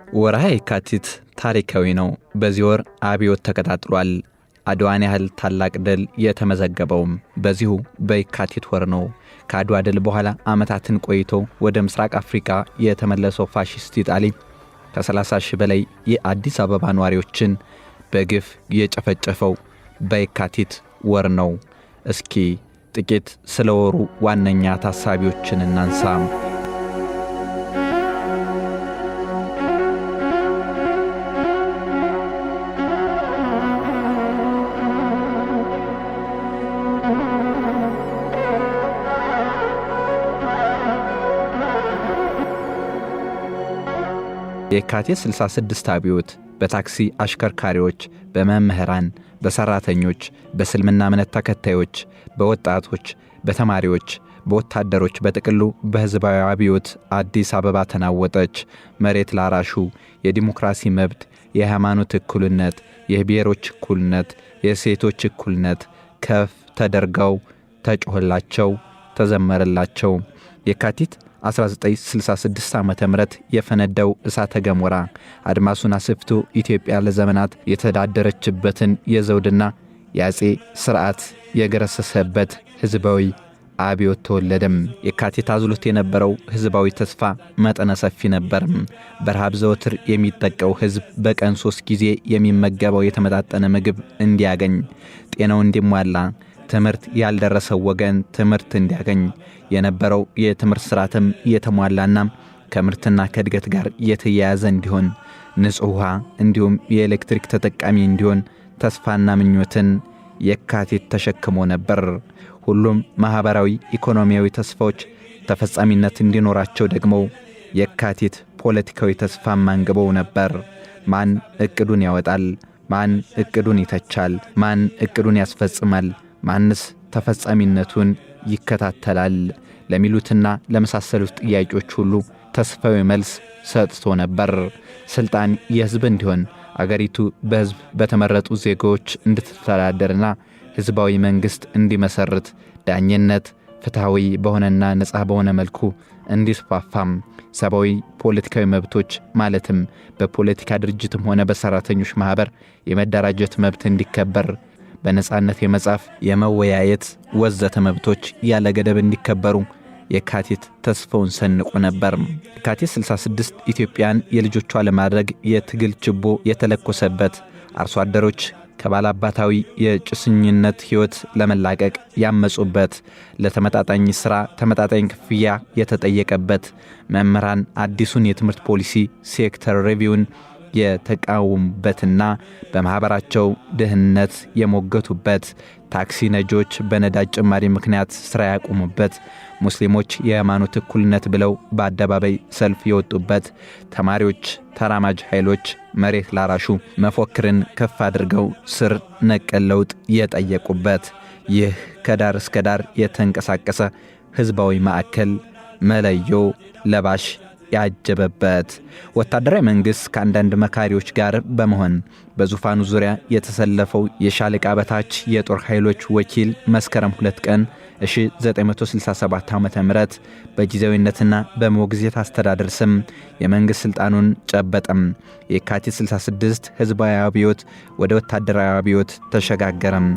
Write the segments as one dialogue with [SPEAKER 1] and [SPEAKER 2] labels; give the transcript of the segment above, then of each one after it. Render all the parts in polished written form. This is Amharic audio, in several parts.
[SPEAKER 1] ወርሃ የካቲት ታሪካዊ ነው። በዚህ ወር አብዮት ተቀጣጥሏል። አድዋን ያህል ታላቅ ድል የተመዘገበውም በዚሁ በየካቲት ወር ነው። ከአድዋ ድል በኋላ ዓመታትን ቆይቶ ወደ ምስራቅ አፍሪካ የተመለሰው ፋሺስት ኢጣሊ ከ30 ሺህ በላይ የአዲስ አበባ ነዋሪዎችን በግፍ የጨፈጨፈው በየካቲት ወር ነው። እስኪ ጥቂት ስለ ወሩ ዋነኛ ታሳቢዎችን እናንሳ። የካቲት 66 አብዮት በታክሲ አሽከርካሪዎች፣ በመምህራን፣ በሰራተኞች፣ በእስልምና እምነት ተከታዮች፣ በወጣቶች፣ በተማሪዎች፣ በወታደሮች በጥቅሉ በሕዝባዊ አብዮት አዲስ አበባ ተናወጠች። መሬት ላራሹ፣ የዲሞክራሲ መብት፣ የሃይማኖት እኩልነት፣ የብሔሮች እኩልነት፣ የሴቶች እኩልነት ከፍ ተደርገው ተጮኸላቸው፣ ተዘመረላቸው። የካቲት 1966 ዓ.ም የፈነዳው እሳተ ገሞራ አድማሱን አስፍቶ ኢትዮጵያ ለዘመናት የተዳደረችበትን የዘውድና የአጼ ሥርዓት የገረሰሰበት ሕዝባዊ አብዮት ተወለደም። የካቲት አዝሎት የነበረው ሕዝባዊ ተስፋ መጠነ ሰፊ ነበርም። በረሃብ ዘወትር የሚጠቀው ሕዝብ በቀን 3 ጊዜ የሚመገበው የተመጣጠነ ምግብ እንዲያገኝ፣ ጤናው እንዲሟላ፣ ትምህርት ያልደረሰው ወገን ትምህርት እንዲያገኝ፣ የነበረው የትምህርት ሥርዓትም የተሟላና ከምርትና ከእድገት ጋር የተያያዘ እንዲሆን፣ ንጹሕ ውሃ እንዲሁም የኤሌክትሪክ ተጠቃሚ እንዲሆን ተስፋና ምኞትን የካቲት ተሸክሞ ነበር። ሁሉም ማኅበራዊ፣ ኢኮኖሚያዊ ተስፋዎች ተፈጻሚነት እንዲኖራቸው ደግሞ የካቲት ፖለቲካዊ ተስፋም አንግበው ነበር። ማን ዕቅዱን ያወጣል? ማን ዕቅዱን ይተቻል? ማን ዕቅዱን ያስፈጽማል? ማንስ ተፈጻሚነቱን ይከታተላል? ለሚሉትና ለመሳሰሉት ጥያቄዎች ሁሉ ተስፋዊ መልስ ሰጥቶ ነበር። ስልጣን የሕዝብ እንዲሆን፣ አገሪቱ በሕዝብ በተመረጡ ዜጎች እንድትተዳደርና ሕዝባዊ መንግሥት እንዲመሰርት፣ ዳኝነት ፍትሐዊ በሆነና ነጻ በሆነ መልኩ እንዲስፋፋም፣ ሰብአዊ ፖለቲካዊ መብቶች ማለትም በፖለቲካ ድርጅትም ሆነ በሰራተኞች ማኅበር የመደራጀት መብት እንዲከበር፣ በነጻነት የመጻፍ፣ የመወያየት ወዘተ መብቶች ያለ ገደብ እንዲከበሩ የካቲት ተስፋውን ሰንቆ ነበር። የካቲት 66 ኢትዮጵያን የልጆቿ ለማድረግ የትግል ችቦ የተለኮሰበት፣ አርሶ አደሮች ከባላባታዊ የጭስኝነት ሕይወት ለመላቀቅ ያመጹበት፣ ለተመጣጣኝ ሥራ ተመጣጣኝ ክፍያ የተጠየቀበት፣ መምህራን አዲሱን የትምህርት ፖሊሲ ሴክተር ሪቪውን የተቃወሙበትና በማኅበራቸው ድህነት የሞገቱበት፣ ታክሲ ነጂዎች በነዳጅ ጭማሪ ምክንያት ሥራ ያቆሙበት፣ ሙስሊሞች የሃይማኖት እኩልነት ብለው በአደባባይ ሰልፍ የወጡበት፣ ተማሪዎች፣ ተራማጅ ኃይሎች መሬት ላራሹ መፎክርን ከፍ አድርገው ስር ነቀል ለውጥ የጠየቁበት፣ ይህ ከዳር እስከ ዳር የተንቀሳቀሰ ሕዝባዊ ማዕከል መለዮ ለባሽ ያጀበበት፣ ወታደራዊ መንግሥት ከአንዳንድ መካሪዎች ጋር በመሆን በዙፋኑ ዙሪያ የተሰለፈው የሻለቃ በታች የጦር ኃይሎች ወኪል መስከረም 2 ቀን 1967 ዓ.ም በጊዜያዊነትና በሞግዚት አስተዳደር ስም የመንግሥት ሥልጣኑን ጨበጠም። የካቲት 66 ሕዝባዊ አብዮት ወደ ወታደራዊ አብዮት ተሸጋገረም።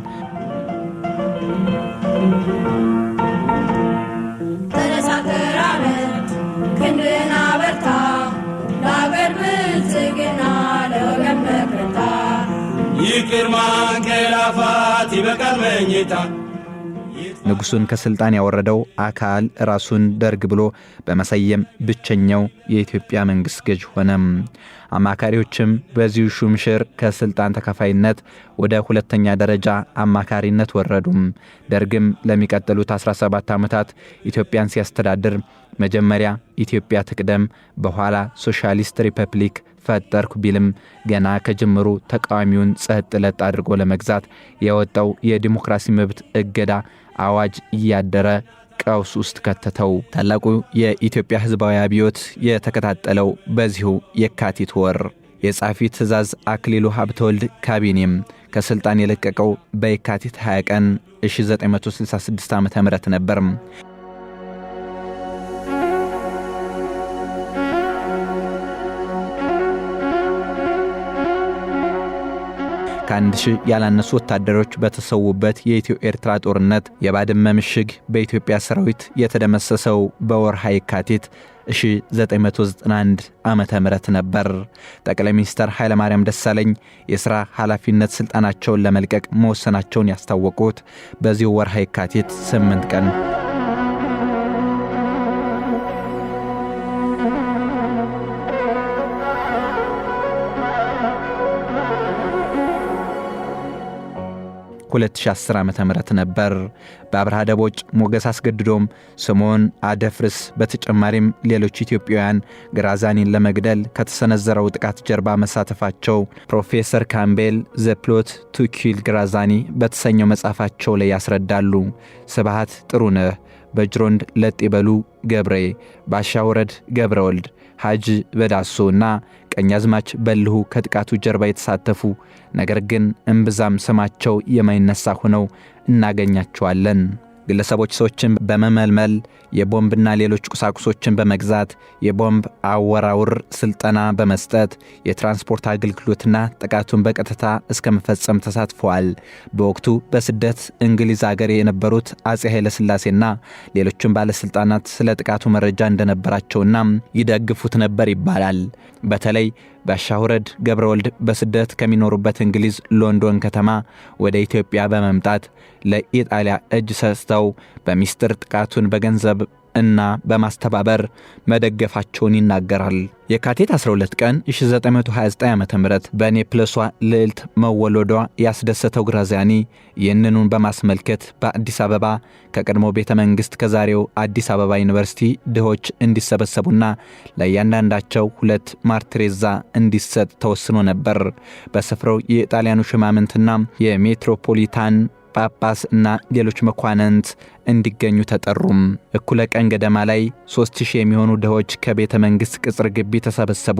[SPEAKER 2] ይቅር ማንቀላፋት ይበቃል መኝታ።
[SPEAKER 1] ንጉሡን ከሥልጣን ያወረደው አካል ራሱን ደርግ ብሎ በመሰየም ብቸኛው የኢትዮጵያ መንግሥት ገዥ ሆነም። አማካሪዎችም በዚሁ ሹምሽር ከሥልጣን ተከፋይነት ወደ ሁለተኛ ደረጃ አማካሪነት ወረዱም። ደርግም ለሚቀጥሉት 17 ዓመታት ኢትዮጵያን ሲያስተዳድር መጀመሪያ ኢትዮጵያ ትቅደም፣ በኋላ ሶሻሊስት ሪፐብሊክ ፈጠርኩ ቢልም ገና ከጅምሩ ተቃዋሚውን ጸጥ ለጥ አድርጎ ለመግዛት የወጣው የዲሞክራሲ መብት እገዳ አዋጅ እያደረ ቀውስ ውስጥ ከተተው። ታላቁ የኢትዮጵያ ሕዝባዊ አብዮት የተከታተለው በዚሁ የካቲት ወር የጻፊ ትእዛዝ አክሊሉ ሀብተወልድ ካቢኔም ከሥልጣን የለቀቀው በየካቲት 20 ቀን 1966 ዓ.ም ነበር። ከ1000 ያላነሱ ወታደሮች በተሰዉበት የኢትዮ ኤርትራ ጦርነት የባድመ ምሽግ በኢትዮጵያ ሰራዊት የተደመሰሰው በወርሃ የካቲት 1991 ዓመተ ምህረት ነበር። ጠቅላይ ሚኒስትር ኃይለማርያም ደሳለኝ የሥራ ኃላፊነት ስልጣናቸውን ለመልቀቅ መወሰናቸውን ያስታወቁት በዚሁ ወርሃ የካቲት 8 ቀን 2010 ዓመተ ምህረት ነበር። በአብርሃ ደቦጭ ሞገስ አስገድዶም ስምዖን አደፍርስ በተጨማሪም ሌሎች ኢትዮጵያውያን ግራዛኒን ለመግደል ከተሰነዘረው ጥቃት ጀርባ መሳተፋቸው ፕሮፌሰር ካምቤል ዘ ፕሎት ቱ ኪል ግራዛኒ በተሰኘው መጽሐፋቸው ላይ ያስረዳሉ። ስብሐት ጥሩነህ፣ በጅሮንድ ለጥበሉ ገብሬ፣ ባሻውረድ ገብረወልድ፣ ሐጂ በዳሶና ቀኛዝማች በልሁ ከጥቃቱ ጀርባ የተሳተፉ ነገር ግን እምብዛም ስማቸው የማይነሳ ሆነው እናገኛቸዋለን። ግለሰቦች ሰዎችን በመመልመል የቦምብና ሌሎች ቁሳቁሶችን በመግዛት የቦምብ አወራውር ስልጠና በመስጠት የትራንስፖርት አገልግሎትና ጥቃቱን በቀጥታ እስከ መፈጸም ተሳትፈዋል። በወቅቱ በስደት እንግሊዝ ሀገር የነበሩት አጼ ኃይለ ሥላሴና ሌሎችም ባለስልጣናት ስለ ጥቃቱ መረጃ እንደነበራቸውና ይደግፉት ነበር ይባላል። በተለይ ባሻውረድ ገብረወልድ በስደት ከሚኖሩበት እንግሊዝ ሎንዶን ከተማ ወደ ኢትዮጵያ በመምጣት ለኢጣሊያ እጅ ሰጥተው በሚስጥር ጥቃቱን በገንዘብ እና በማስተባበር መደገፋቸውን ይናገራል። የካቲት 12 ቀን 1929 ዓ.ም በኔፕልሷ ልዕልት መወለዷ ያስደሰተው ግራዚያኒ ይህንኑን በማስመልከት በአዲስ አበባ ከቀድሞ ቤተ መንግሥት ከዛሬው አዲስ አበባ ዩኒቨርሲቲ ድሆች እንዲሰበሰቡና ለእያንዳንዳቸው 2 ማርትሬዛ እንዲሰጥ ተወስኖ ነበር። በስፍራው የጣሊያኑ ሽማምንትና የሜትሮፖሊታን ጳጳስ እና ሌሎች መኳንንት እንዲገኙ ተጠሩም። እኩለ ቀን ገደማ ላይ 3000 የሚሆኑ ድሆች ከቤተ መንግሥት ቅጽር ግቢ ተሰበሰቡ።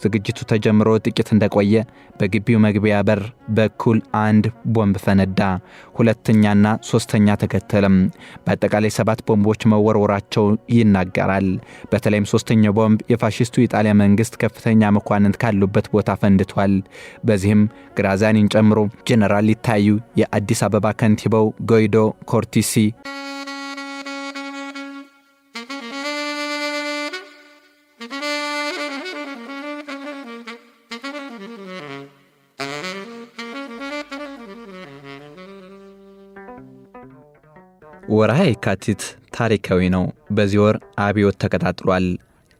[SPEAKER 1] ዝግጅቱ ተጀምሮ ጥቂት እንደቆየ በግቢው መግቢያ በር በኩል አንድ ቦምብ ፈነዳ። ሁለተኛና ሶስተኛ ተከተለም። በአጠቃላይ 7 ቦምቦች መወርወራቸው ይናገራል። በተለይም ሶስተኛው ቦምብ የፋሺስቱ የጣሊያ መንግሥት ከፍተኛ መኳንንት ካሉበት ቦታ ፈንድቷል። በዚህም ግራዚያኒን ጨምሮ ጄኔራል ሊታዩ፣ የአዲስ አበባ ከንቲባው ጎይዶ ኮርቲሲ ወርሃ የካቲት ታሪካዊ ነው። በዚህ ወር አብዮት ተቀጣጥሏል።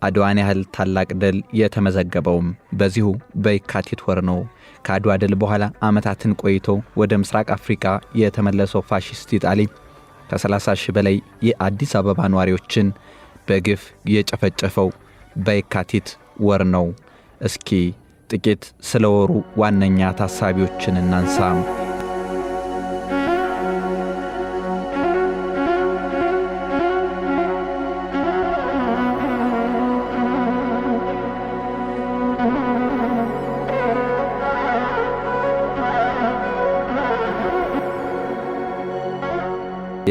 [SPEAKER 1] አድዋን ያህል ታላቅ ድል የተመዘገበውም በዚሁ በየካቲት ወር ነው። ከአድዋ ድል በኋላ ዓመታትን ቆይቶ ወደ ምስራቅ አፍሪካ የተመለሰው ፋሺስት ኢጣሊ ከ30,000 በላይ የአዲስ አበባ ነዋሪዎችን በግፍ የጨፈጨፈው በየካቲት ወር ነው። እስኪ ጥቂት ስለ ወሩ ዋነኛ ታሳቢዎችን እናንሳ።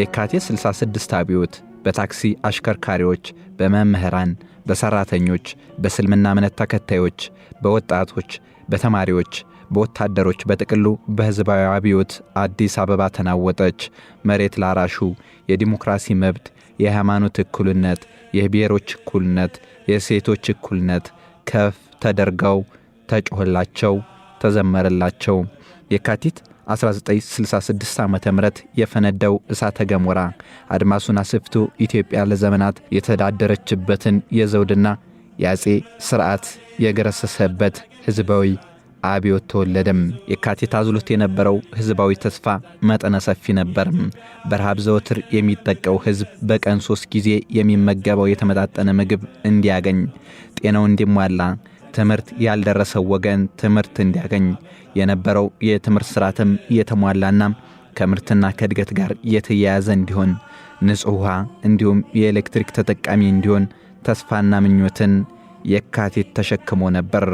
[SPEAKER 1] የካቲት 66 አብዮት በታክሲ አሽከርካሪዎች፣ በመምህራን፣ በሰራተኞች፣ በእስልምና እምነት ተከታዮች፣ በወጣቶች፣ በተማሪዎች፣ በወታደሮች በጥቅሉ በሕዝባዊ አብዮት አዲስ አበባ ተናወጠች። መሬት ላራሹ፣ የዲሞክራሲ መብት፣ የሃይማኖት እኩልነት፣ የብሔሮች እኩልነት፣ የሴቶች እኩልነት ከፍ ተደርገው ተጮኸላቸው፣ ተዘመረላቸው። የካቲት 1966 ዓ.ም የፈነዳው እሳተ ገሞራ አድማሱን አስፍቶ ኢትዮጵያ ለዘመናት የተዳደረችበትን የዘውድና የአጼ ሥርዓት የገረሰሰበት ሕዝባዊ አብዮት ተወለደም። የካቲት አዝሎት የነበረው ሕዝባዊ ተስፋ መጠነ ሰፊ ነበርም። በረሃብ ዘወትር የሚጠቀው ሕዝብ በቀን 3 ጊዜ የሚመገበው የተመጣጠነ ምግብ እንዲያገኝ፣ ጤናው እንዲሟላ፣ ትምህርት ያልደረሰው ወገን ትምህርት እንዲያገኝ፣ የነበረው የትምህርት ሥርዓትም የተሟላና ከምርትና ከእድገት ጋር የተያያዘ እንዲሆን፣ ንጹሕ ውሃ እንዲሁም የኤሌክትሪክ ተጠቃሚ እንዲሆን ተስፋና ምኞትን የካቲት ተሸክሞ ነበር።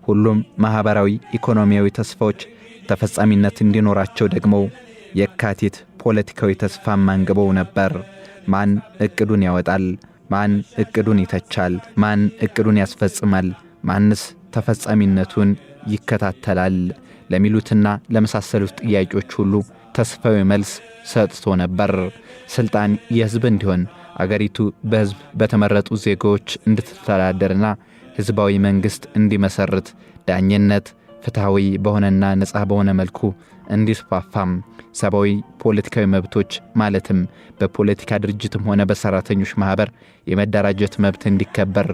[SPEAKER 1] ሁሉም ማኅበራዊ፣ ኢኮኖሚያዊ ተስፋዎች ተፈጻሚነት እንዲኖራቸው ደግሞ የካቲት ፖለቲካዊ ተስፋም አንግበው ነበር። ማን ዕቅዱን ያወጣል? ማን ዕቅዱን ይተቻል? ማን ዕቅዱን ያስፈጽማል? ማንስ ተፈጻሚነቱን ይከታተላል? ለሚሉትና ለመሳሰሉት ጥያቄዎች ሁሉ ተስፋዊ መልስ ሰጥቶ ነበር። ስልጣን የህዝብ እንዲሆን አገሪቱ በህዝብ በተመረጡ ዜጎች እንድትተዳደርና ህዝባዊ መንግስት እንዲመሰርት ዳኝነት ፍትሃዊ በሆነና ነጻ በሆነ መልኩ እንዲስፋፋም ሰብአዊ ፖለቲካዊ መብቶች ማለትም በፖለቲካ ድርጅትም ሆነ በሰራተኞች ማህበር የመደራጀት መብት እንዲከበር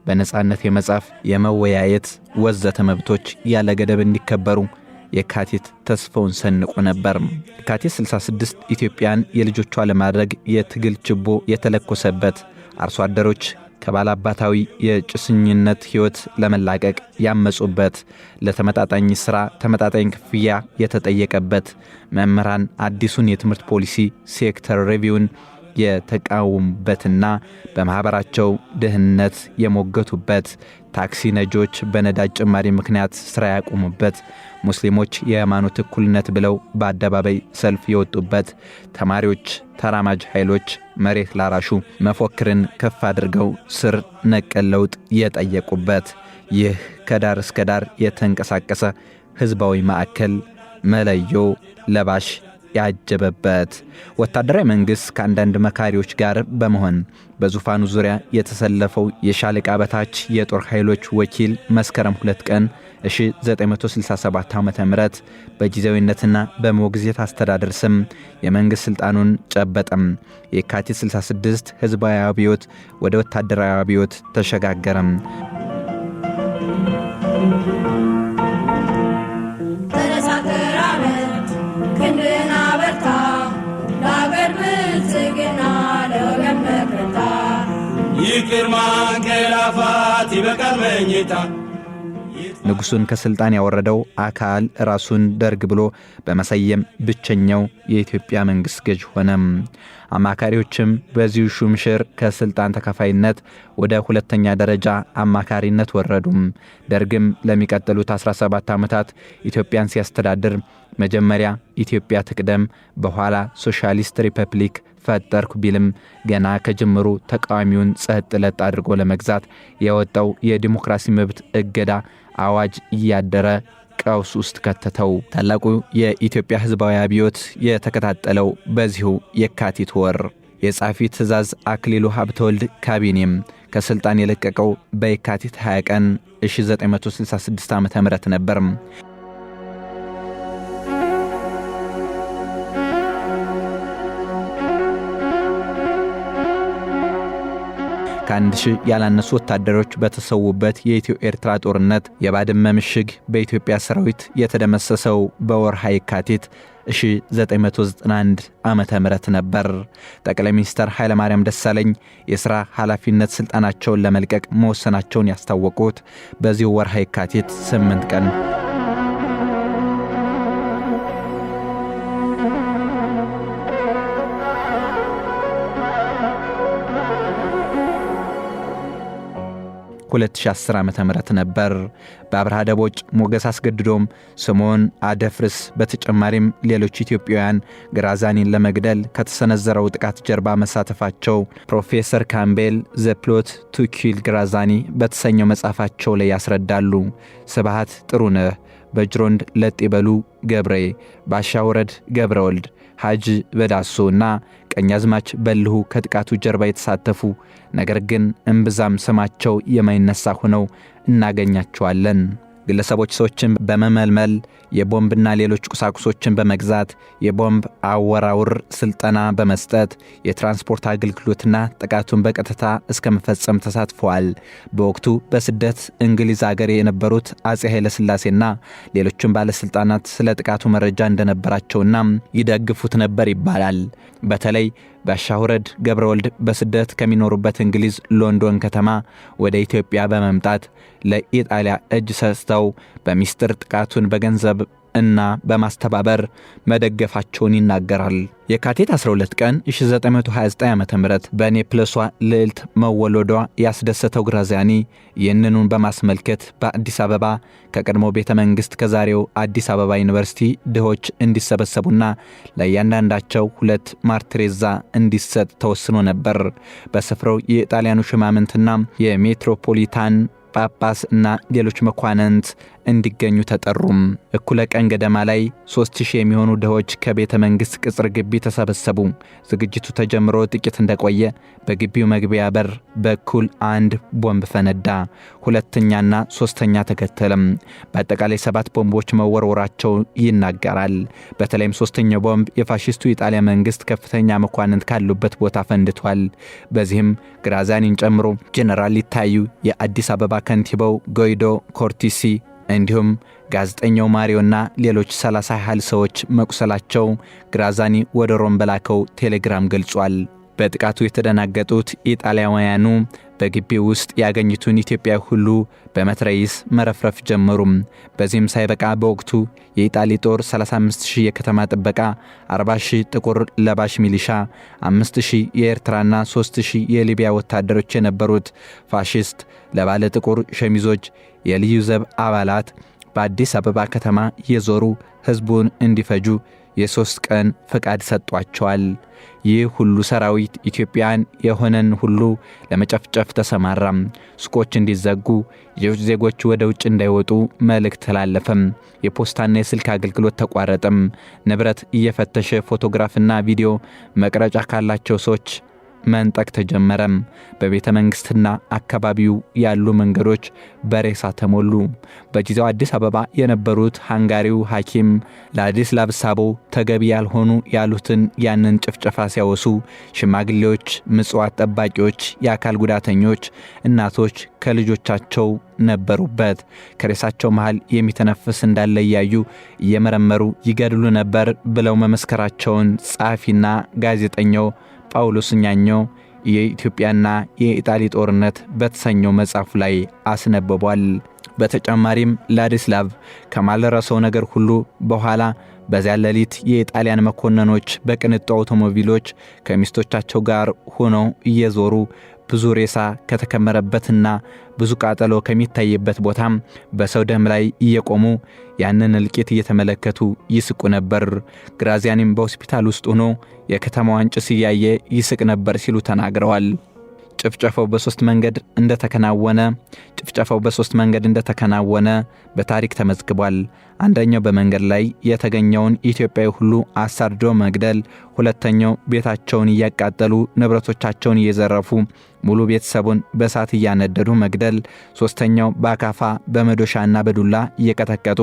[SPEAKER 1] በነጻነት የመጻፍ የመወያየት ወዘተ መብቶች ያለ ገደብ እንዲከበሩ የካቲት ተስፋውን ሰንቆ ነበር። የካቲት 66 ኢትዮጵያን የልጆቿ ለማድረግ የትግል ችቦ የተለኮሰበት አርሶ አደሮች ከባላባታዊ የጭስኝነት ህይወት ለመላቀቅ ያመጹበት ለተመጣጣኝ ሥራ ተመጣጣኝ ክፍያ የተጠየቀበት መምህራን አዲሱን የትምህርት ፖሊሲ ሴክተር ሪቪውን የተቃወሙበትና በማህበራቸው ድህነት የሞገቱበት ታክሲ ነጆች በነዳጅ ጭማሪ ምክንያት ሥራ ያቆሙበት ሙስሊሞች የሃይማኖት እኩልነት ብለው በአደባባይ ሰልፍ የወጡበት ተማሪዎች ተራማጅ ኃይሎች መሬት ላራሹ መፎክርን ከፍ አድርገው ስር ነቀል ለውጥ የጠየቁበት ይህ ከዳር እስከ ዳር የተንቀሳቀሰ ህዝባዊ ማዕከል መለዮ ለባሽ ያጀበበት ወታደራዊ መንግስት ከአንዳንድ መካሪዎች ጋር በመሆን በዙፋኑ ዙሪያ የተሰለፈው የሻለቃ በታች የጦር ኃይሎች ወኪል መስከረም 2 ቀን 1967 ዓ.ም በጊዜያዊነትና በሞግዚት አስተዳደር ስም የመንግስት ስልጣኑን ጨበጠም። የካቲት 66 ህዝባዊ አብዮት ወደ ወታደራዊ አብዮት ተሸጋገረም።
[SPEAKER 2] ይቅር ማንቀላፋት ይበቃል መኝታ።
[SPEAKER 1] ንጉሱን ከስልጣን ያወረደው አካል ራሱን ደርግ ብሎ በመሰየም ብቸኛው የኢትዮጵያ መንግስት ገዥ ሆነም። አማካሪዎችም በዚሁ ሹምሽር ከስልጣን ተከፋይነት ወደ ሁለተኛ ደረጃ አማካሪነት ወረዱም። ደርግም ለሚቀጥሉት 17 ዓመታት ኢትዮጵያን ሲያስተዳድር መጀመሪያ ኢትዮጵያ ትቅደም በኋላ ሶሻሊስት ሪፐብሊክ ፈጠርኩ ቢልም ገና ከጅምሩ ተቃዋሚውን ጸጥ ለጥ አድርጎ ለመግዛት የወጣው የዲሞክራሲ መብት እገዳ አዋጅ እያደረ ቀውስ ውስጥ ከተተው። ታላቁ የኢትዮጵያ ህዝባዊ አብዮት የተከታተለው በዚሁ የካቲት ወር የጻፊ ትእዛዝ አክሊሉ ሀብተወልድ ካቢኔም ከስልጣን የለቀቀው በየካቲት 20 ቀን 1966 ዓ.ም ነበር። ከአንድ ሺህ ያላነሱ ወታደሮች በተሰዉበት የኢትዮ ኤርትራ ጦርነት የባድመ ምሽግ በኢትዮጵያ ሰራዊት የተደመሰሰው በወርሃ የካቲት 1991 ዓመተ ምህረት ነበር። ጠቅላይ ሚኒስትር ኃይለማርያም ደሳለኝ የሥራ ኃላፊነት ስልጣናቸውን ለመልቀቅ መወሰናቸውን ያስታወቁት በዚሁ ወርሃ የካቲት 8 ቀን ዓ.ም ነበር። በአብርሃ ደቦጭ ሞገስ አስገድዶም ስምዖን አደፍርስ በተጨማሪም ሌሎች ኢትዮጵያውያን ግራዛኒን ለመግደል ከተሰነዘረው ጥቃት ጀርባ መሳተፋቸው ፕሮፌሰር ካምቤል ዘ ፕሎት ቱ ኪል ግራዛኒ በተሰኘው መጽሐፋቸው ላይ ያስረዳሉ። ስብሐት ጥሩነህ፣ በጅሮንድ ለጤበሉ ገብሬ፣ ባሻውረድ ገብረወልድ፣ ሐጂ በዳሶና ቀኛዝማች በልሁ ከጥቃቱ ጀርባ የተሳተፉ ነገር ግን እምብዛም ስማቸው የማይነሳ ሆነው እናገኛቸዋለን። ግለሰቦች ሰዎችን በመመልመል የቦምብና ሌሎች ቁሳቁሶችን በመግዛት የቦምብ አወራውር ስልጠና በመስጠት የትራንስፖርት አገልግሎትና ጥቃቱን በቀጥታ እስከ መፈጸም ተሳትፈዋል። በወቅቱ በስደት እንግሊዝ ሀገር የነበሩት አጼ ኃይለ ሥላሴና ሌሎችም ባለስልጣናት ስለ ጥቃቱ መረጃ እንደነበራቸውና ይደግፉት ነበር ይባላል። በተለይ ባሻውረድ ገብረወልድ በስደት ከሚኖሩበት እንግሊዝ ሎንዶን ከተማ ወደ ኢትዮጵያ በመምጣት ለኢጣሊያ እጅ ሰጥተው በሚስጥር ጥቃቱን በገንዘብ እና በማስተባበር መደገፋቸውን ይናገራል። የካቲት 12 ቀን 1929 ዓ.ም በኔፕልሷ ልዕልት መወለዷ ያስደሰተው ግራዚያኒ ይህንኑን በማስመልከት በአዲስ አበባ ከቀድሞ ቤተ መንግሥት ከዛሬው አዲስ አበባ ዩኒቨርሲቲ ድሆች እንዲሰበሰቡና ለእያንዳንዳቸው 2 ማርትሬዛ እንዲሰጥ ተወስኖ ነበር። በስፍራው የጣሊያኑ ሽማምንትና የሜትሮፖሊታን ጳጳስ እና ሌሎች መኳንንት እንዲገኙ ተጠሩም። እኩለ ቀን ገደማ ላይ 3000 የሚሆኑ ድሆች ከቤተ መንግሥት ቅጽር ግቢ ተሰበሰቡ። ዝግጅቱ ተጀምሮ ጥቂት እንደቆየ በግቢው መግቢያ በር በኩል አንድ ቦምብ ፈነዳ። ሁለተኛና ሶስተኛ ተከተለም። በአጠቃላይ 7 ቦምቦች መወርወራቸው ይናገራል። በተለይም ሶስተኛው ቦምብ የፋሺስቱ የጣሊያ መንግሥት ከፍተኛ መኳንንት ካሉበት ቦታ ፈንድቷል። በዚህም ግራዚያኒን ጨምሮ ጄኔራል ይታዩ፣ የአዲስ አበባ ከንቲባው ጎይዶ ኮርቲሲ እንዲሁም ጋዜጠኛው ማሪዮና ሌሎች 30 ያህል ሰዎች መቁሰላቸው ግራዚያኒ ወደ ሮም በላከው ቴሌግራም ገልጿል። በጥቃቱ የተደናገጡት ኢጣሊያውያኑ በግቢው ውስጥ ያገኙትን ኢትዮጵያዊ ሁሉ በመትረይስ መረፍረፍ ጀመሩም። በዚህም ሳይበቃ በወቅቱ የኢጣሊ ጦር 35000 የከተማ ጥበቃ፣ 40000 ጥቁር ለባሽ ሚሊሻ፣ 5000 የኤርትራና 3000 የሊቢያ ወታደሮች የነበሩት ፋሺስት ለባለ ጥቁር ሸሚዞች የልዩ ዘብ አባላት በአዲስ አበባ ከተማ የዞሩ ሕዝቡን እንዲፈጁ የ3 ቀን ፍቃድ ሰጧቸዋል። ይህ ሁሉ ሰራዊት ኢትዮጵያን የሆነን ሁሉ ለመጨፍጨፍ ተሰማራም። ሱቆች እንዲዘጉ፣ የውጭ ዜጎች ወደ ውጭ እንዳይወጡ መልእክት ተላለፈም። የፖስታና የስልክ አገልግሎት ተቋረጠም። ንብረት እየፈተሸ ፎቶግራፍና ቪዲዮ መቅረጫ ካላቸው ሰዎች መንጠቅ ተጀመረም። በቤተ መንግሥትና አካባቢው ያሉ መንገዶች በሬሳ ተሞሉ። በጊዜው አዲስ አበባ የነበሩት ሃንጋሪው ሐኪም ላዲስላቭ ሳቦ ተገቢ ያልሆኑ ያሉትን ያንን ጭፍጨፋ ሲያወሱ ሽማግሌዎች፣ ምጽዋት ጠባቂዎች፣ የአካል ጉዳተኞች፣ እናቶች ከልጆቻቸው ነበሩበት። ከሬሳቸው መሃል የሚተነፍስ እንዳለ እያዩ እየመረመሩ ይገድሉ ነበር ብለው መመስከራቸውን ጸሐፊና ጋዜጠኛው ጳውሎስ ኛኞ የኢትዮጵያና የኢጣሊ ጦርነት በተሰኘው መጽሐፍ ላይ አስነብቧል። በተጨማሪም ላዲስላቭ ከማልረሰው ነገር ሁሉ በኋላ በዚያ ሌሊት የኢጣሊያን መኮንኖች በቅንጡ አውቶሞቢሎች ከሚስቶቻቸው ጋር ሆነው እየዞሩ ብዙ ሬሳ ከተከመረበትና ብዙ ቃጠሎ ከሚታይበት ቦታም በሰው ደም ላይ እየቆሙ ያንን እልቂት እየተመለከቱ ይስቁ ነበር። ግራዚያኒም በሆስፒታል ውስጥ ሆኖ የከተማዋን ጭስ እያየ ይስቅ ነበር ሲሉ ተናግረዋል። ጭፍጨፋው በሶስት መንገድ እንደተከናወነ በታሪክ ተመዝግቧል። አንደኛው በመንገድ ላይ የተገኘውን ኢትዮጵያዊ ሁሉ አሳርዶ መግደል፣ ሁለተኛው ቤታቸውን እያቃጠሉ ንብረቶቻቸውን እየዘረፉ ሙሉ ቤተሰቡን በእሳት እያነደዱ መግደል፣ ሶስተኛው በአካፋ በመዶሻና በዱላ እየቀጠቀጡ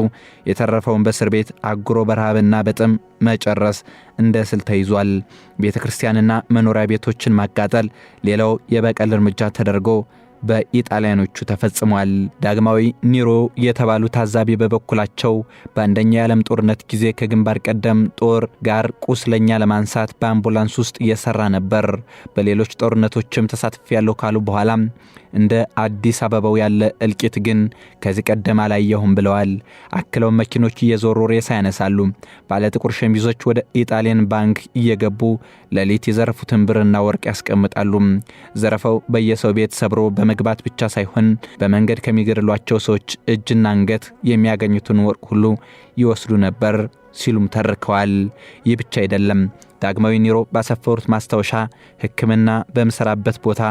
[SPEAKER 1] የተረፈውን በእስር ቤት አጉሮ በረሃብና በጥም መጨረስ እንደ ስልት ተይዟል። ቤተ ክርስቲያንና መኖሪያ ቤቶችን ማቃጠል ሌላው የበቀል እርምጃ ተደርጎ በኢጣሊያኖቹ ተፈጽሟል። ዳግማዊ ኒሮ የተባሉ ታዛቢ በበኩላቸው በአንደኛው የዓለም ጦርነት ጊዜ ከግንባር ቀደም ጦር ጋር ቁስለኛ ለማንሳት በአምቡላንስ ውስጥ እየሰራ ነበር። በሌሎች ጦርነቶችም ተሳትፌያለሁ ካሉ በኋላ እንደ አዲስ አበባው ያለ እልቂት ግን ከዚህ ቀደም አላየሁም ብለዋል። አክለው መኪኖች እየዞሩ ሬሳ ያነሳሉ። ባለ ጥቁር ሸሚዞች ወደ ኢጣሊያን ባንክ እየገቡ ሌሊት የዘረፉትን ብርና ወርቅ ያስቀምጣሉ። ዘረፈው በየሰው ቤት ሰብሮ በመግባት ብቻ ሳይሆን በመንገድ ከሚገድሏቸው ሰዎች እጅና አንገት የሚያገኙትን ወርቅ ሁሉ ይወስዱ ነበር ሲሉም ተርከዋል። ይህ ብቻ አይደለም። ዳግማዊ ኒሮ ባሰፈሩት ማስታወሻ ሕክምና በምሰራበት ቦታ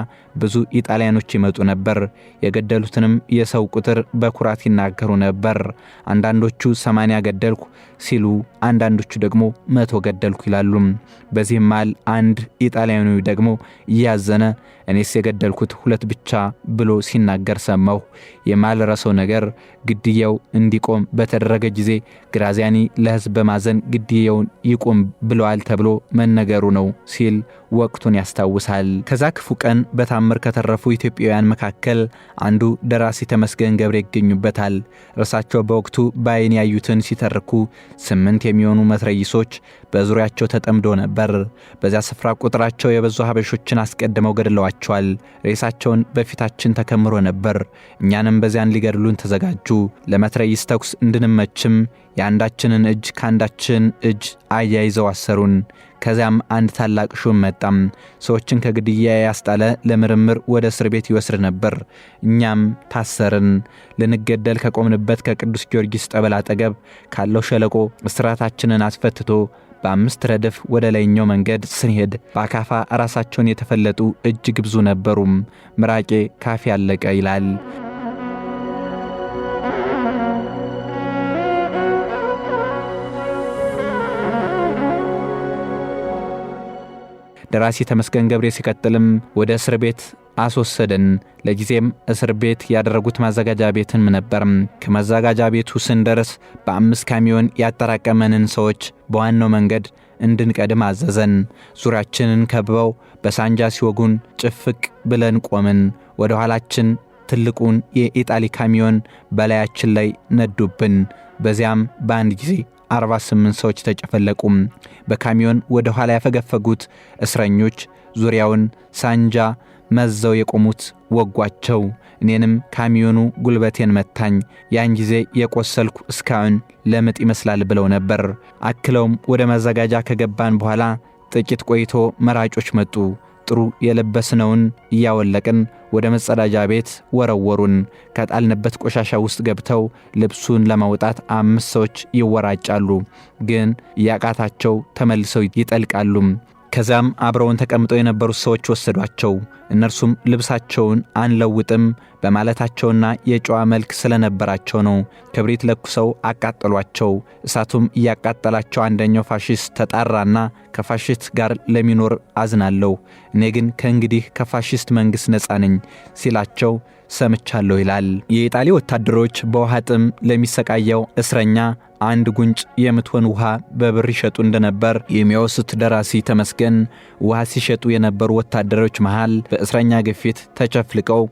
[SPEAKER 1] ብዙ ኢጣሊያኖች ይመጡ ነበር። የገደሉትንም የሰው ቁጥር በኩራት ይናገሩ ነበር። አንዳንዶቹ 80 ገደልኩ ሲሉ፣ አንዳንዶቹ ደግሞ 100 ገደልኩ ይላሉ። በዚህም መሃል አንድ ኢጣሊያናዊ ደግሞ እያዘነ እኔስ የገደልኩት 2 ብቻ ብሎ ሲናገር ሰማሁ። የማልረሰው ነገር ግድያው እንዲቆም በተደረገ ጊዜ ግራዚያኒ ለሕዝብ በማዘን ግድያውን ይቆም ብለዋል ተብሎ መነገሩ ነው ሲል ወቅቱን ያስታውሳል። ከዛ ክፉ ቀን በታምር ከተረፉ ኢትዮጵያውያን መካከል አንዱ ደራሲ ተመስገን ገብረ ይገኙበታል። እርሳቸው በወቅቱ በአይን ያዩትን ሲተርኩ 8 የሚሆኑ መትረይሶች በዙሪያቸው ተጠምዶ ነበር። በዚያ ስፍራ ቁጥራቸው የበዙ ሀበሾችን አስቀድመው ገድለዋቸዋል። ሬሳቸውን በፊታችን ተከምሮ ነበር። እኛንም በዚያን ሊገድሉን ተዘጋጁ። ለመትረይስ ተኩስ እንድንመችም የአንዳችንን እጅ ከአንዳችን እጅ አያይዘው አሰሩን። ከዚያም አንድ ታላቅ ሹም መጣም። ሰዎችን ከግድያ ያስጣለ ለምርምር ወደ እስር ቤት ይወስድ ነበር። እኛም ታሰርን። ልንገደል ከቆምንበት ከቅዱስ ጊዮርጊስ ጠበል አጠገብ ካለው ሸለቆ እስራታችንን አስፈትቶ በ5 ረድፍ ወደ ላይኛው መንገድ ስንሄድ በአካፋ ራሳቸውን የተፈለጡ እጅግ ብዙ ነበሩም። ምራቄ ካፌ አለቀ ይላል። ደራሲ ተመስገን ገብሬ ሲቀጥልም ወደ እስር ቤት አስወሰደን። ለጊዜም እስር ቤት ያደረጉት ማዘጋጃ ቤትም ነበር። ከማዘጋጃ ቤቱ ስንደርስ በ5 ካሚዮን ያጠራቀመንን ሰዎች በዋናው መንገድ እንድንቀድም አዘዘን። ዙሪያችንን ከበው በሳንጃ ሲወጉን ጭፍቅ ብለን ቆምን። ወደ ኋላችን ትልቁን የኢጣሊ ካሚዮን በላያችን ላይ ነዱብን። በዚያም በአንድ ጊዜ 48 ሰዎች ተጨፈለቁም። በካሚዮን ወደ ኋላ ያፈገፈጉት እስረኞች ዙሪያውን ሳንጃ መዘው የቆሙት ወጓቸው። እኔንም ካሚዮኑ ጉልበቴን መታኝ። ያን ጊዜ የቆሰልኩ እስካሁን ለምጥ ይመስላል ብለው ነበር። አክለውም ወደ ማዘጋጃ ከገባን በኋላ ጥቂት ቆይቶ መራጮች መጡ። ጥሩ የለበስነውን እያወለቅን ወደ መጸዳጃ ቤት ወረወሩን። ከጣልንበት ቆሻሻ ውስጥ ገብተው ልብሱን ለማውጣት 5 ሰዎች ይወራጫሉ፣ ግን ያቃታቸው ተመልሰው ይጠልቃሉ። ከዛም አብረውን ተቀምጠው የነበሩት ሰዎች ወሰዷቸው። እነርሱም ልብሳቸውን አንለውጥም በማለታቸውና የጨዋ መልክ ስለነበራቸው ነው። ክብሪት ለኩሰው አቃጠሏቸው። እሳቱም እያቃጠላቸው አንደኛው ፋሺስት ተጣራና ከፋሺስት ጋር ለሚኖር አዝናለሁ፣ እኔ ግን ከእንግዲህ ከፋሺስት መንግሥት ነፃ ነኝ ሲላቸው ሰምቻለሁ ይላል። የኢጣሊ ወታደሮች በውሃ ጥም ለሚሰቃየው እስረኛ አንድ ጉንጭ የምትሆን ውሃ በብር ይሸጡ እንደነበር የሚያወሱት ደራሲ ተመስገን ውሃ ሲሸጡ የነበሩ ወታደሮች መሃል በእስረኛ ግፊት ተጨፍልቀው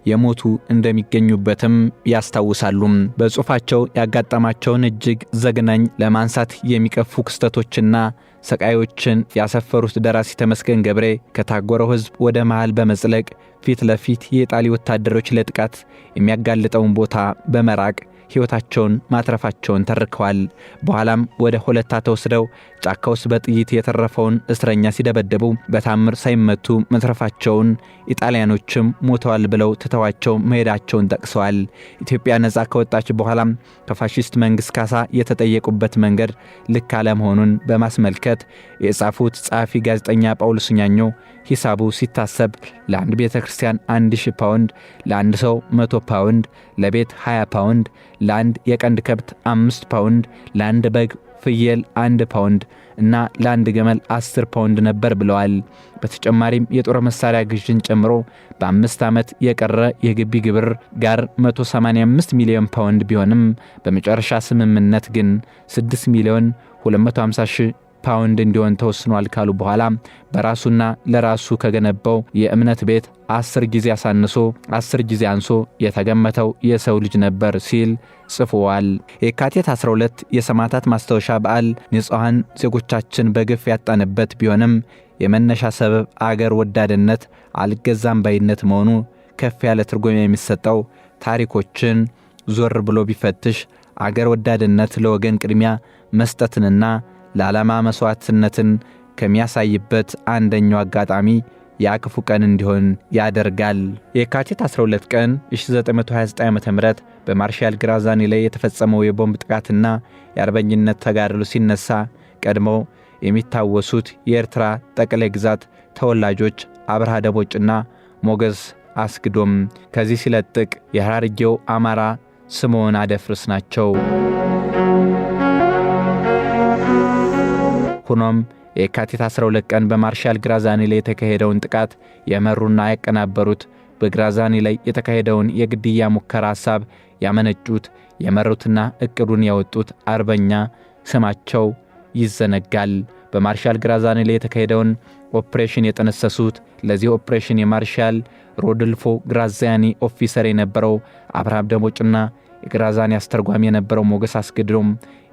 [SPEAKER 1] የሞቱ እንደሚገኙበትም ያስታውሳሉ። በጽሑፋቸው ያጋጠማቸውን እጅግ ዘግናኝ ለማንሳት የሚቀፉ ክስተቶችና ሰቃዮችን ያሰፈሩት ደራሲ ተመስገን ገብሬ ከታጎረው ሕዝብ ወደ መሃል በመዝለቅ ፊት ለፊት የኢጣሊ ወታደሮች ለጥቃት የሚያጋልጠውን ቦታ በመራቅ ሕይወታቸውን ማትረፋቸውን ተርከዋል። በኋላም ወደ ሆለታ ተወስደው ጫካ ውስጥ በጥይት የተረፈውን እስረኛ ሲደበደቡ በታምር ሳይመቱ መትረፋቸውን፣ ኢጣሊያኖችም ሞተዋል ብለው ትተዋቸው መሄዳቸውን ጠቅሰዋል። ኢትዮጵያ ነፃ ከወጣች በኋላም ከፋሺስት መንግሥት ካሳ የተጠየቁበት መንገድ ልክ አለመሆኑን በማስመልከት የጻፉት ጸሐፊ ጋዜጠኛ ጳውሎስ ኛኞ ሂሳቡ ሲታሰብ ለአንድ ቤተ ክርስቲያን 1000 ፓውንድ፣ ለአንድ ሰው 100 ፓውንድ፣ ለቤት 20 ፓውንድ፣ ለአንድ የቀንድ ከብት 5 ፓውንድ፣ ለአንድ በግ ፍየል 1 ፓውንድ እና ለአንድ ገመል 10 ፓውንድ ነበር ብለዋል። በተጨማሪም የጦር መሳሪያ ግዥን ጨምሮ በ5 ዓመት የቀረ የግቢ ግብር ጋር 185 ሚሊዮን ፓውንድ ቢሆንም በመጨረሻ ስምምነት ግን 6 ሚሊዮን 250 ሺህ ፓውንድ እንዲሆን ተወስኗል ካሉ በኋላ በራሱና ለራሱ ከገነባው የእምነት ቤት 10 ጊዜ አሳንሶ 10 ጊዜ አንሶ የተገመተው የሰው ልጅ ነበር ሲል ጽፏል። የካቲት 12 የሰማዕታት ማስታወሻ በዓል ንጹሐን ዜጎቻችን በግፍ ያጣንበት ቢሆንም የመነሻ ሰበብ አገር ወዳድነት አልገዛም ባይነት መሆኑ ከፍ ያለ ትርጉም የሚሰጠው ታሪኮችን ዞር ብሎ ቢፈትሽ አገር ወዳድነት ለወገን ቅድሚያ መስጠትንና ለዓላማ መስዋዕትነትን ከሚያሳይበት አንደኛው አጋጣሚ ያክፉ ቀን እንዲሆን ያደርጋል። የካቲት 12 ቀን 1929 ዓ.ም በማርሻል ግራዛኒ ላይ የተፈጸመው የቦምብ ጥቃትና የአርበኝነት ተጋድሎ ሲነሳ ቀድሞ የሚታወሱት የኤርትራ ጠቅላይ ግዛት ተወላጆች አብርሃ ደቦጭና ሞገስ አስግዶም፣ ከዚህ ሲለጥቅ የሐራርጌው አማራ ስምዖን አደፍርስ ናቸው። ሆኖም የካቲት 12 ቀን በማርሻል ግራዛኒ ላይ የተካሄደውን ጥቃት የመሩና ያቀናበሩት በግራዛኒ ላይ የተካሄደውን የግድያ ሙከራ ሐሳብ ያመነጩት የመሩትና እቅዱን ያወጡት አርበኛ ስማቸው ይዘነጋል። በማርሻል ግራዛኒ ላይ የተካሄደውን ኦፕሬሽን የጠነሰሱት ለዚህ ኦፕሬሽን የማርሻል ሮድልፎ ግራዛኒ ኦፊሰር የነበረው አብርሃም ደቦጭና የግራዛኒ አስተርጓሚ የነበረው ሞገስ አስገድዶም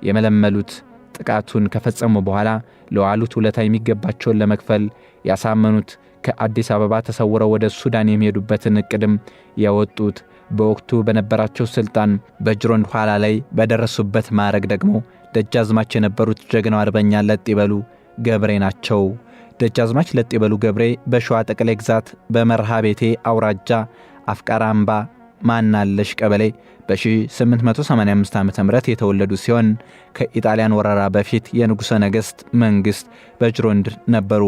[SPEAKER 1] የመለመሉት ጥቃቱን ከፈጸሙ በኋላ ለዋሉት ውለታ የሚገባቸውን ለመክፈል ያሳመኑት ከአዲስ አበባ ተሰውረው ወደ ሱዳን የሚሄዱበትን እቅድም ያወጡት በወቅቱ በነበራቸው ስልጣን በጅሮንድ ኋላ ላይ በደረሱበት ማዕረግ ደግሞ ደጃዝማች የነበሩት ጀግናው አርበኛ ለጥይበሉ ገብሬ ናቸው። ደጃዝማች ለጥይበሉ ገብሬ በሸዋ ጠቅላይ ግዛት በመርሃ ቤቴ አውራጃ አፍቃራ አምባ ማናለሽ ቀበሌ በ1885 ዓ.ም የተወለዱ ሲሆን ከኢጣሊያን ወረራ በፊት የንጉሠ ነገሥት መንግሥት በጅሮንድ ነበሩ።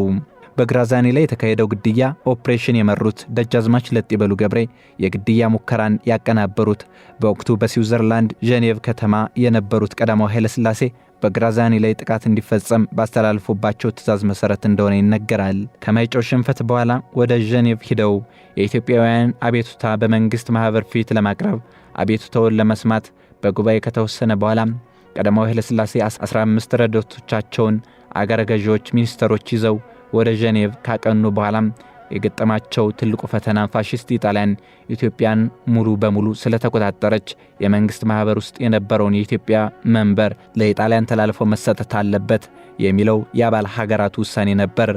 [SPEAKER 1] በግራዛኒ ላይ የተካሄደው ግድያ ኦፕሬሽን የመሩት ደጃዝማች ለጥይበሉ ገብሬ የግድያ ሙከራን ያቀናበሩት በወቅቱ በስዊዘርላንድ ጄኔቭ ከተማ የነበሩት ቀዳማዊ ኃይለ ሥላሴ በግራዛኒ ላይ ጥቃት እንዲፈጸም ባስተላልፉባቸው ትዕዛዝ መሰረት እንደሆነ ይነገራል። ከማይጨው ሽንፈት በኋላ ወደ ጄኔቭ ሂደው የኢትዮጵያውያን አቤቱታ በመንግስት ማህበር ፊት ለማቅረብ አቤቱታውን ለመስማት በጉባኤ ከተወሰነ በኋላ ቀዳማዊ ኃይለ ሥላሴ 15 ረዳቶቻቸውን አገረ ገዢዎች ሚኒስተሮች ይዘው ወደ ጄኔቭ ካቀኑ በኋላ የገጠማቸው ትልቁ ፈተና ፋሺስት ኢጣሊያን ኢትዮጵያን ሙሉ በሙሉ ስለተቆጣጠረች የመንግስት ማህበር ውስጥ የነበረውን የኢትዮጵያ መንበር ለኢጣሊያን ተላልፎ መሰጠት አለበት የሚለው የአባል ሀገራት ውሳኔ ነበር።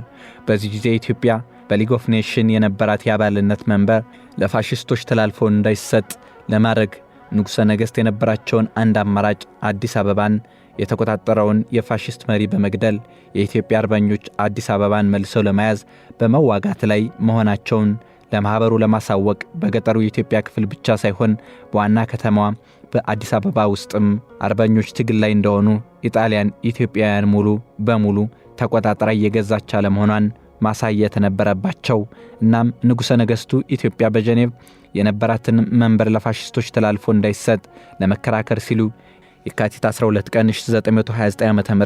[SPEAKER 1] በዚህ ጊዜ ኢትዮጵያ በሊግ ኦፍ ኔሽን የነበራት የአባልነት መንበር ለፋሺስቶች ተላልፎ እንዳይሰጥ ለማድረግ ንጉሠ ነገሥት የነበራቸውን አንድ አማራጭ አዲስ አበባን የተቆጣጠረውን የፋሺስት መሪ በመግደል የኢትዮጵያ አርበኞች አዲስ አበባን መልሰው ለመያዝ በመዋጋት ላይ መሆናቸውን ለማህበሩ ለማሳወቅ በገጠሩ የኢትዮጵያ ክፍል ብቻ ሳይሆን በዋና ከተማዋ በአዲስ አበባ ውስጥም አርበኞች ትግል ላይ እንደሆኑ ኢጣሊያን ኢትዮጵያውያን ሙሉ በሙሉ ተቆጣጣራ እየገዛች አለመሆኗን ማሳየት ነበረባቸው። እናም ንጉሠ ነገሥቱ ኢትዮጵያ በጄኔቭ የነበራትን መንበር ለፋሺስቶች ተላልፎ እንዳይሰጥ ለመከራከር ሲሉ የካቲት 12 ቀን 1929 ዓ.ም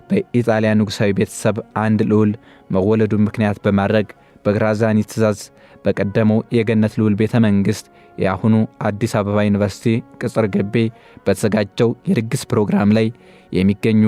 [SPEAKER 1] በኢጣሊያ ንጉሳዊ ቤተሰብ አንድ ልዑል መወለዱን ምክንያት በማድረግ በግራዛኒ ትዕዛዝ በቀደመው የገነት ልዑል ቤተ መንግሥት የአሁኑ አዲስ አበባ ዩኒቨርሲቲ ቅጽር ግቢ በተዘጋጀው የድግስ ፕሮግራም ላይ የሚገኙ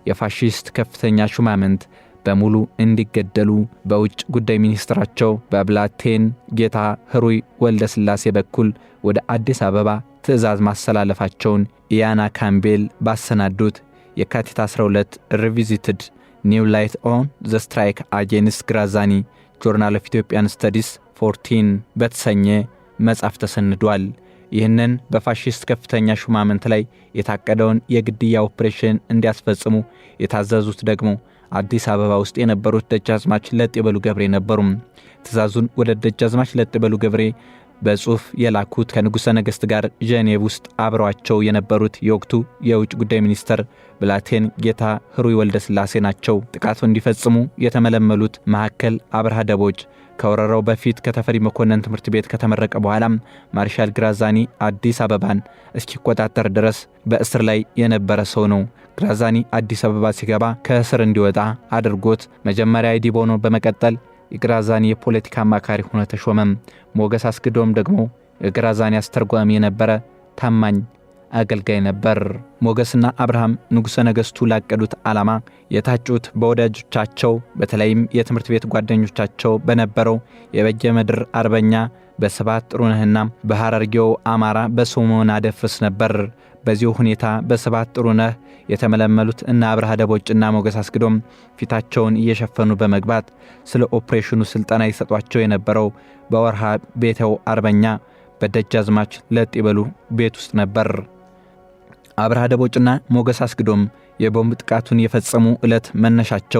[SPEAKER 1] የፋሺስት ከፍተኛ ሹማምንት በሙሉ እንዲገደሉ በውጭ ጉዳይ ሚኒስትራቸው በብላቴን ጌታ ህሩይ ወልደ ሥላሴ በኩል ወደ አዲስ አበባ ትዕዛዝ ማስተላለፋቸውን ኢያና ካምቤል ባሰናዱት የካቲት 12 ሪቪዚትድ ኒው ላይት ኦን ዘ ስትራይክ አጌንስት ግራዛኒ ጆርናል ኦፍ ኢትዮጵያን ስተዲስ 14 በተሰኘ መጽሐፍ ተሰንዷል። ይህንን በፋሺስት ከፍተኛ ሹማምንት ላይ የታቀደውን የግድያ ኦፕሬሽን እንዲያስፈጽሙ የታዘዙት ደግሞ አዲስ አበባ ውስጥ የነበሩት ደጃዝማች ለጥይበሉ ገብሬ ነበሩ። ትዕዛዙን ወደ ደጃዝማች ለጥይበሉ ገብሬ በጽሑፍ የላኩት ከንጉሠ ነገሥት ጋር ጄኔቭ ውስጥ አብረዋቸው የነበሩት የወቅቱ የውጭ ጉዳይ ሚኒስተር ብላቴን ጌታ ህሩይ ወልደ ሥላሴ ናቸው። ጥቃቱ እንዲፈጽሙ የተመለመሉት መካከል አብርሃ ደቦጭ ከወረራው በፊት ከተፈሪ መኮንን ትምህርት ቤት ከተመረቀ በኋላም ማርሻል ግራዛኒ አዲስ አበባን እስኪቆጣጠር ድረስ በእስር ላይ የነበረ ሰው ነው። ግራዛኒ አዲስ አበባ ሲገባ ከእስር እንዲወጣ አድርጎት መጀመሪያ ዲቦኖ በመቀጠል የግራዛኒ የፖለቲካ አማካሪ ሆኖ ተሾመም። ሞገስ አስገዶም ደግሞ የግራዛኒ አስተርጓሚ የነበረ ታማኝ አገልጋይ ነበር። ሞገስና አብርሃም ንጉሠ ነገሥቱ ላቀዱት ዓላማ የታጩት በወዳጆቻቸው በተለይም የትምህርት ቤት ጓደኞቻቸው በነበረው የበጌ ምድር አርበኛ በስብሐት ጥሩነህና በሐረርጌው አማራ በሶሞን አደፍርስ ነበር። በዚሁ ሁኔታ በስብሐት ጥሩነህ የተመለመሉት እና አብርሃ ደቦጭና ሞገስ አስገዶም ፊታቸውን እየሸፈኑ በመግባት ስለ ኦፕሬሽኑ ስልጠና ይሰጧቸው የነበረው በወርሃ ቤተው አርበኛ በደጃዝማች ለጥይበሉ ቤት ውስጥ ነበር። አብርሃ ደቦጭና ሞገስ አስገዶም የቦምብ ጥቃቱን የፈጸሙ ዕለት መነሻቸው